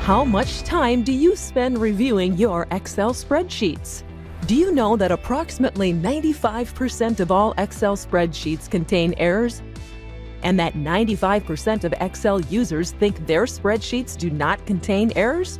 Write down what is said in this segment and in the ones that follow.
How much time do you spend reviewing your Excel spreadsheets? Do you know that approximately 95% of all Excel spreadsheets contain errors? And that 95% of Excel users think their spreadsheets do not contain errors?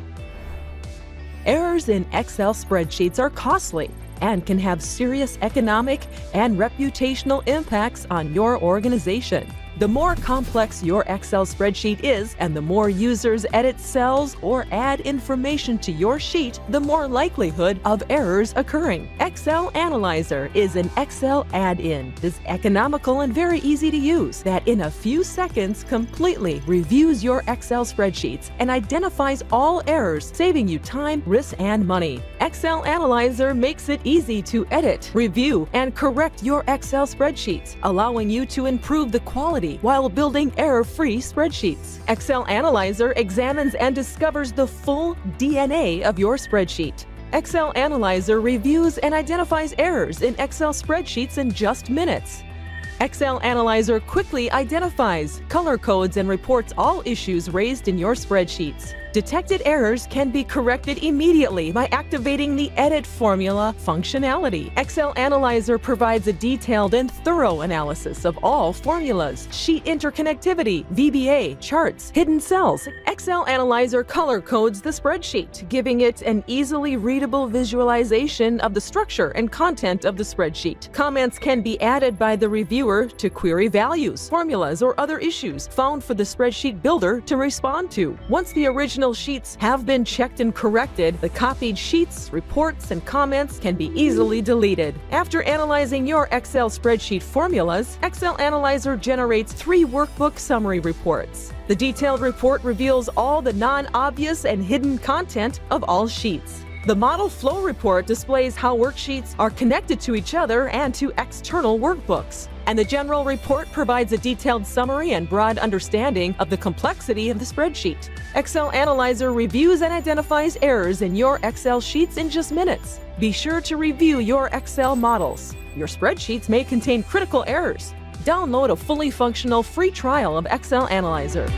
Errors in Excel spreadsheets are costly and can have serious economic and reputational impacts on your organization. The more complex your Excel spreadsheet is and the more users edit cells or add information to your sheet, the more likelihood of errors occurring. ExcelAnalyzer is an Excel add-in that's economical and very easy to use that in a few seconds completely reviews your Excel spreadsheets and identifies all errors, saving you time, risk, and money. ExcelAnalyzer makes it easy to edit, review, and correct your Excel spreadsheets, allowing you to improve the quality while building error-free spreadsheets. ExcelAnalyzer examines and discovers the full DNA of your spreadsheet. ExcelAnalyzer reviews and identifies errors in Excel spreadsheets in just minutes. ExcelAnalyzer quickly identifies, color codes, and reports all issues raised in your spreadsheets. Detected errors can be corrected immediately by activating the Edit Formula functionality. ExcelAnalyzer provides a detailed and thorough analysis of all formulas, sheet interconnectivity, VBA, charts, hidden cells. ExcelAnalyzer color codes the spreadsheet, giving it an easily readable visualization of the structure and content of the spreadsheet. Comments can be added by the reviewer to query values, formulas, or other issues found for the spreadsheet builder to respond to. Once the original sheets have been checked and corrected, the copied sheets, reports, and comments can be easily deleted. After analyzing your Excel spreadsheet formulas, ExcelAnalyzer generates 3 workbook summary reports. The detailed report reveals all the non-obvious and hidden content of all sheets. The Model Flow Report displays how worksheets are connected to each other and to external workbooks. And the General Report provides a detailed summary and broad understanding of the complexity of the spreadsheet. ExcelAnalyzer reviews and identifies errors in your Excel sheets in just minutes. Be sure to review your Excel models. Your spreadsheets may contain critical errors. Download a fully functional free trial of ExcelAnalyzer.